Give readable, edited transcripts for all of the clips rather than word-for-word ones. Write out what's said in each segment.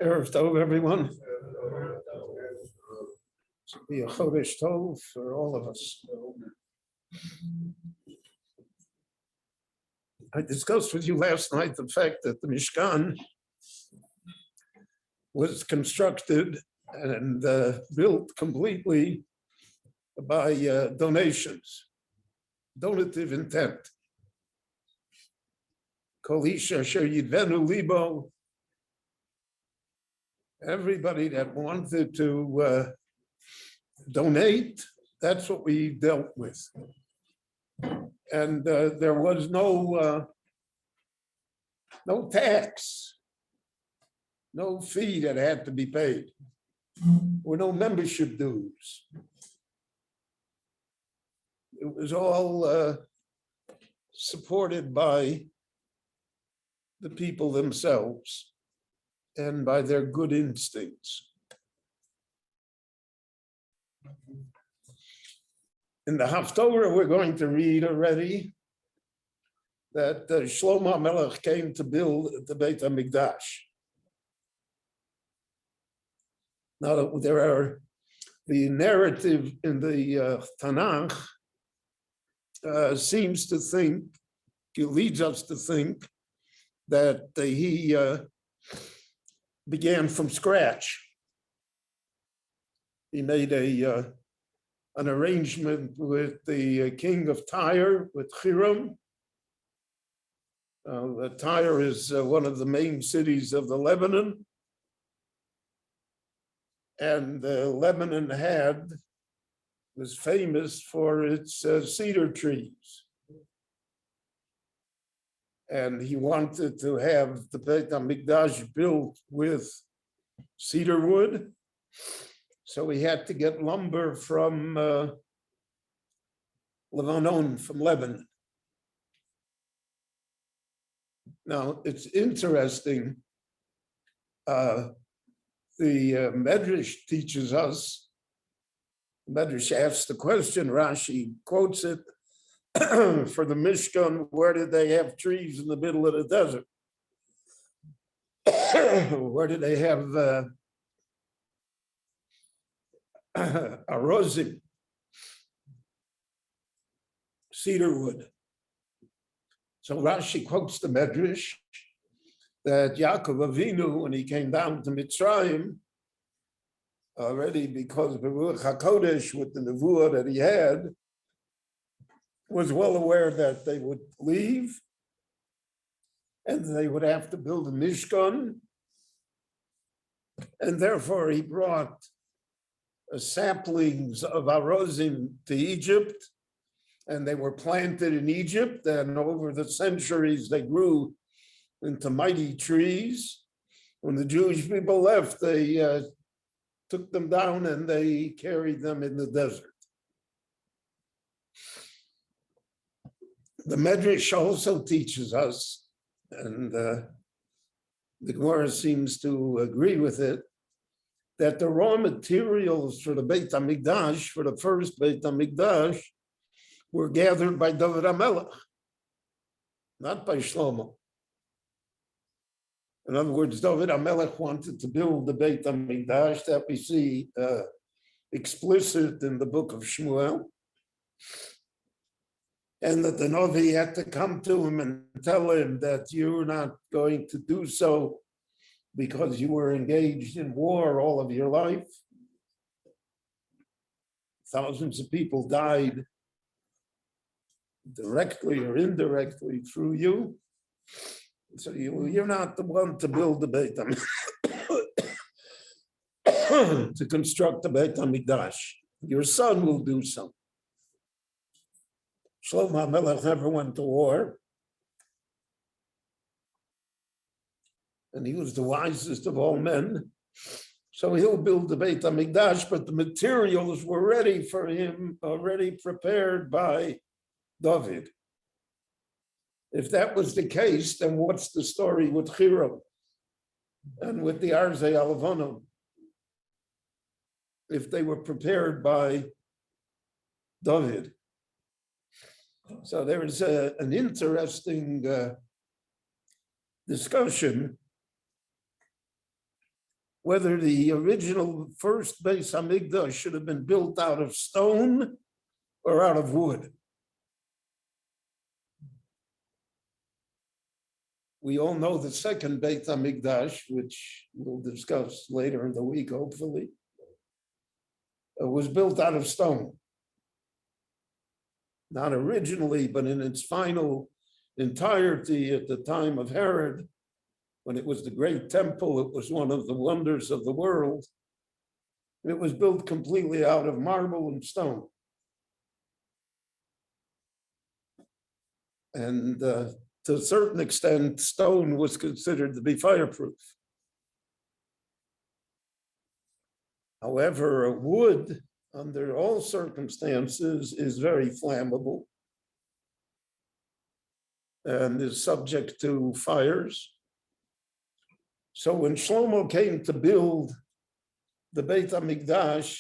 Erev Tov, everyone. Should be a Chodesh Tov for all of us. I discussed with you last night the fact that the Mishkan was constructed and built completely by donations, donative intent. Kol ish asher yidvenu libo. Everybody that wanted to donate, that's what we dealt with. And there was no tax, no fee that had to be paid, or no membership dues. It was all supported by the people themselves and by their good instincts. In the Haftorah, we're going to read already that Shlomo Melech came to build the Beit HaMikdash. Now, there are the narrative in the Tanakh seems to think, it leads us to think that he began from scratch. He made an arrangement with the king of Tyre, with Hiram. Tyre is one of the main cities of the Lebanon. And Lebanon was famous for its cedar trees. And he wanted to have the Beit HaMikdash built with cedar wood. So he had to get lumber from Lebanon, from Lebanon. Now, it's interesting. The Medrash teaches us, Medrash asks the question, Rashi quotes it, for the Mishkan, where did they have trees in the middle of the desert? Where did they have arozim, cedar wood? So Rashi quotes the Medrash that Yaakov Avinu, when he came down to Mitzrayim, already because of the Ruach HaKodesh with the Nevuah that he had, was well aware that they would leave and they would have to build a Mishkan. And therefore he brought saplings of arozim to Egypt, and they were planted in Egypt, and over the centuries they grew into mighty trees. When the Jewish people left, they took them down and they carried them in the desert. The Medrash also teaches us, and the Gemara seems to agree with it, that the raw materials for the Beit HaMikdash, for the first Beit HaMikdash, were gathered by David HaMelech, not by Shlomo. In other words, David HaMelech wanted to build the Beit HaMikdash that we see explicit in the book of Shmuel, and that the Novi had to come to him and tell him that you're not going to do so because you were engaged in war all of your life. Thousands of people died directly or indirectly through you. So you're not the one to build the Beit HaMikdash, to construct the Beit HaMikdash. Your son will do so. Shlomo HaMelech never went to war. And he was the wisest of all men. So he'll build the Beit HaMikdash, but the materials were ready for him, already prepared by David. If that was the case, then what's the story with Hiram and with the Arzei Alavonim? If they were prepared by David. So there is an interesting discussion whether the original first Beis Hamikdash should have been built out of stone or out of wood. We all know the second Beit HaMikdash, which we'll discuss later in the week, hopefully, was built out of stone. Not originally, but in its final entirety at the time of Herod, when it was the great temple, it was one of the wonders of the world. It was built completely out of marble and stone. And to a certain extent, stone was considered to be fireproof. However, wood, under all circumstances, is very flammable and is subject to fires. So when Shlomo came to build the Beit HaMikdash,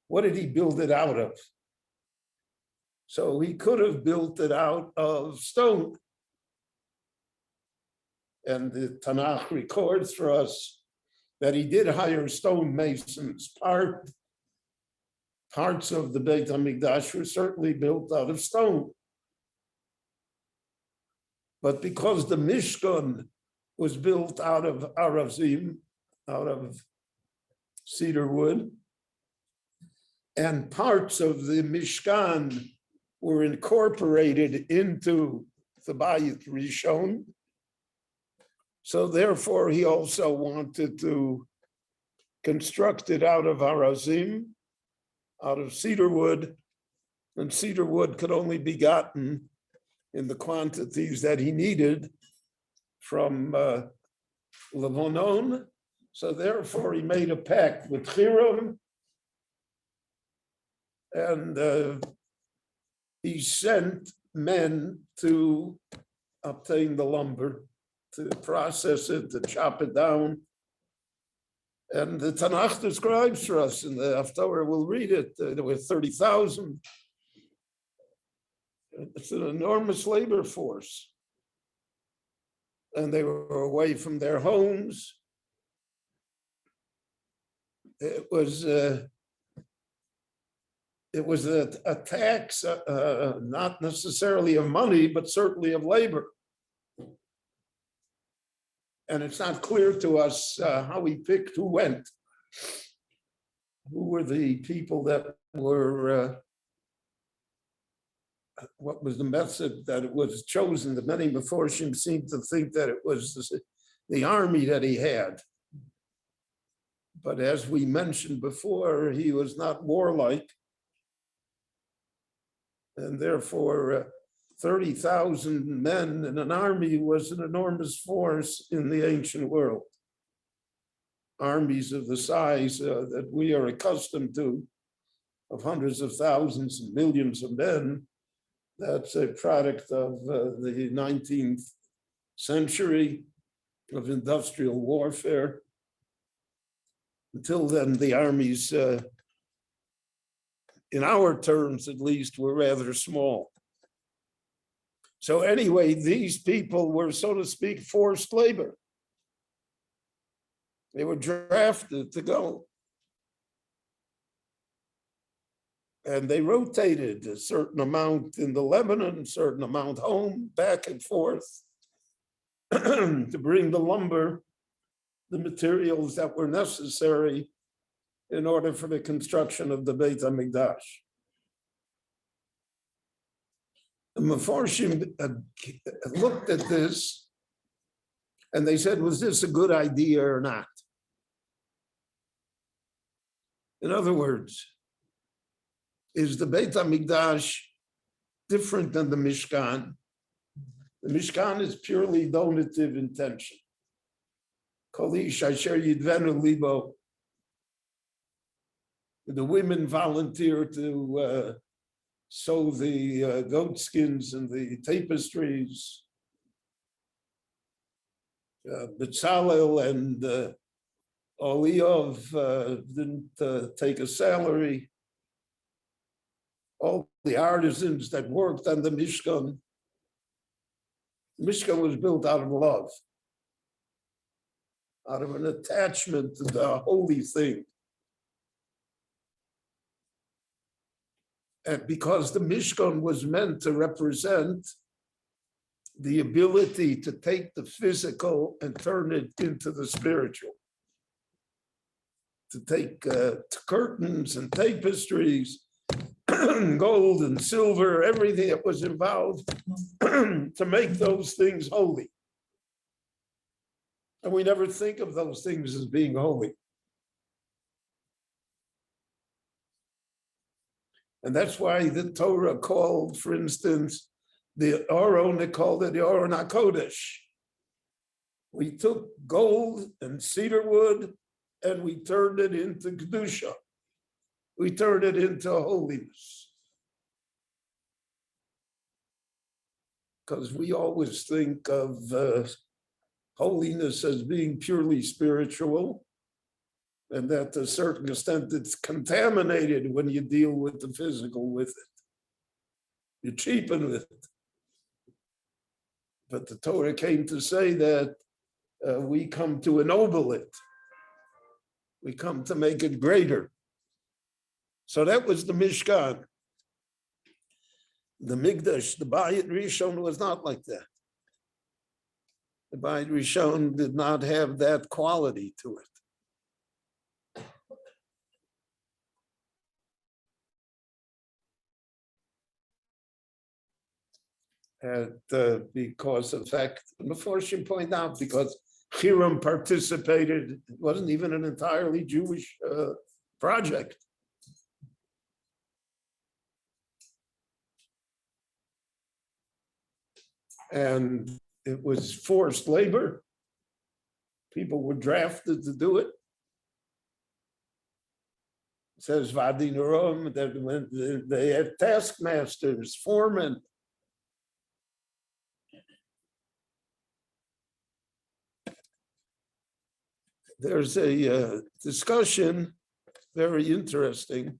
what did he build it out of? So he could have built it out of stone. And the Tanakh records for us that he did hire stone masons. Parts of the Beit HaMikdash were certainly built out of stone. But because the Mishkan was built out of arazim, out of cedar wood, and parts of the Mishkan were incorporated into the Bayit Rishon. So therefore, he also wanted to construct it out of arazim, out of cedar wood, and cedar wood could only be gotten in the quantities that he needed from Lebanon. So therefore, he made a pact with Hiram, and he sent men to obtain the lumber, to process it, to chop it down. And the Tanakh describes for us, in the Haftarah, we'll read it, there were 30,000. It's an enormous labor force. And they were away from their homes. It was a tax, not necessarily of money, but certainly of labor. And it's not clear to us how he picked who went. Who were the people that were, what was the method that it was chosen? The many Meforshim seemed to think that it was the army that he had. But as we mentioned before, he was not warlike. And therefore, 30,000 men in an army was an enormous force in the ancient world. Armies of the size that we are accustomed to, of hundreds of thousands and millions of men, that's a product of the 19th century of industrial warfare. Until then, the armies, in our terms at least, were rather small. So anyway, these people were, so to speak, forced labor. They were drafted to go. And they rotated a certain amount in the Lebanon, a certain amount home, back and forth, to bring the lumber, the materials that were necessary in order for the construction of the Beit HaMikdash. The Meforshim looked at this and they said, was this a good idea or not? In other words, is the Beit HaMikdash different than the Mishkan. The Mishkan is purely donative intention. Kolish Asher Yidvenu Libo. The women volunteer to sew the goat skins and the tapestries. Bezalel and Oliov didn't take a salary. All the artisans that worked on the Mishkan. Mishkan was built out of love, out of an attachment to the holy thing. And because the Mishkan was meant to represent the ability to take the physical and turn it into the spiritual. To take curtains and tapestries, gold and silver, everything that was involved, to make those things holy. And we never think of those things as being holy. And that's why the Torah called, for instance, the Aron, they called it the Aron HaKodesh. We took gold and cedar wood and we turned it into Kedusha. We turned it into holiness. Because we always think of holiness as being purely spiritual, and that to a certain extent it's contaminated when you deal with the physical with it. You cheapen with it. But the Torah came to say that we come to ennoble it. We come to make it greater. So that was the Mishkan. The Mikdash, the Bayit Rishon was not like that. The Bayit Rishon did not have that quality to it. And because of fact, before she pointed out, because Hiram participated, it wasn't even an entirely Jewish project. And it was forced labor. People were drafted to do it. It says Vadi Noram, that when they had taskmasters, foremen. There's a discussion, very interesting.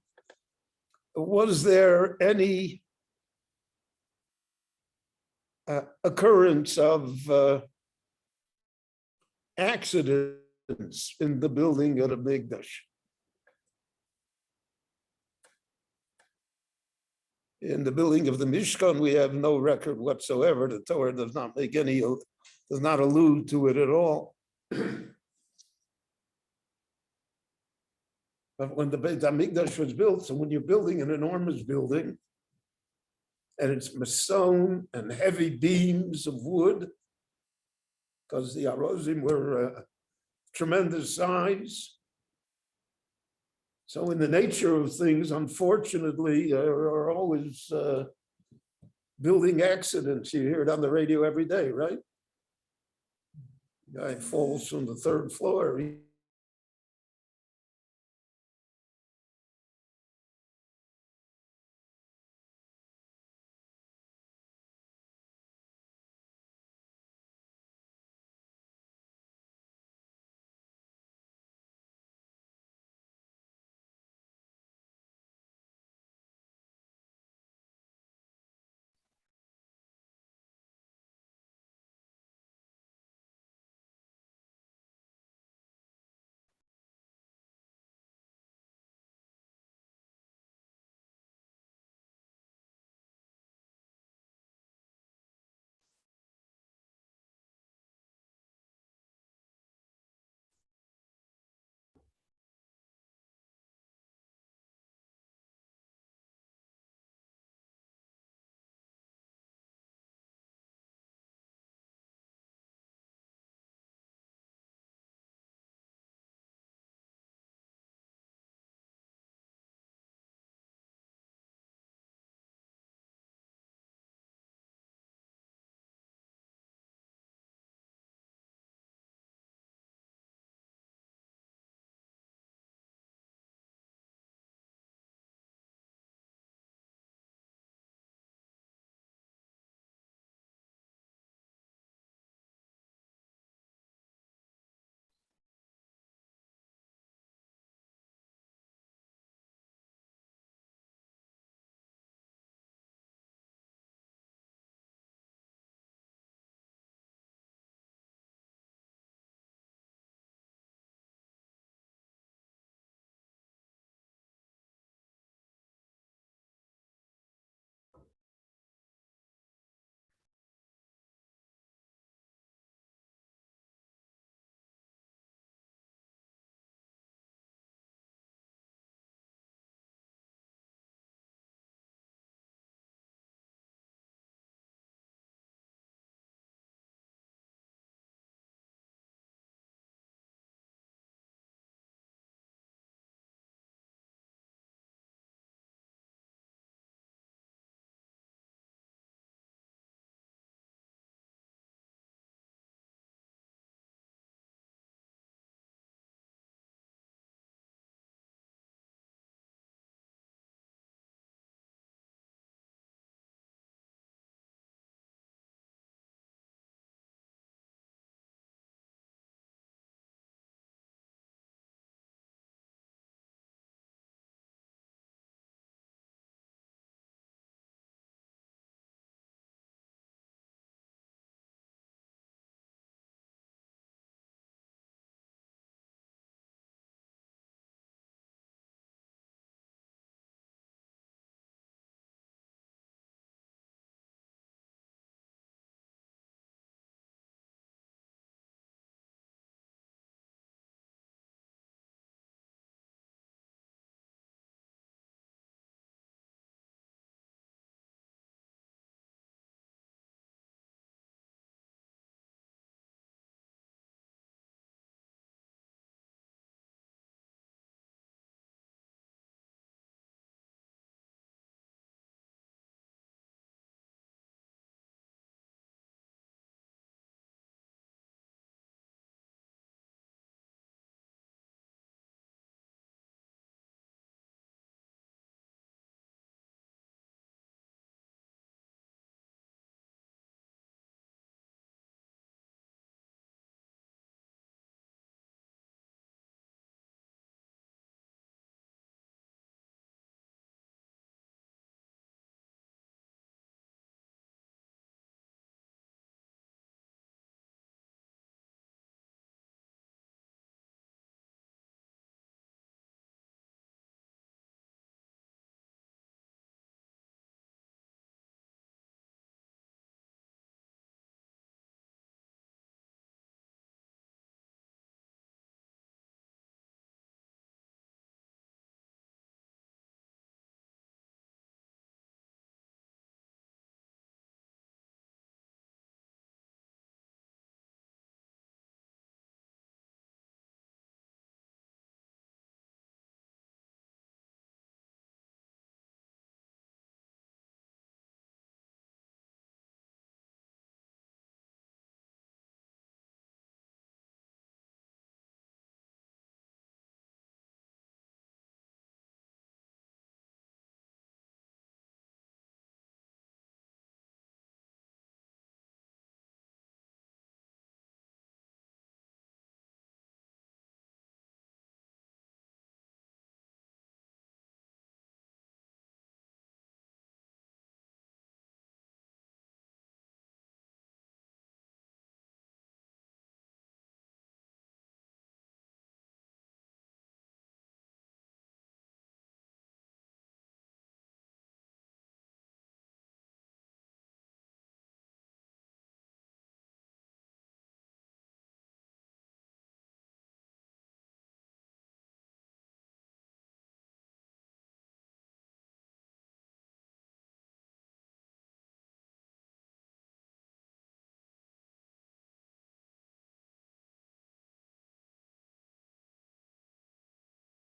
Was there any occurrence of accidents in the building of the Mikdash? In the building of the Mishkan, we have no record whatsoever. The Torah does not make any, does not allude to it at all. But when the Beit HaMikdash was built, so when you're building an enormous building, and it's mason and heavy beams of wood, because the arozim were tremendous size. So in the nature of things, unfortunately, there are always building accidents. You hear it on the radio every day, right? Guy falls from the third floor.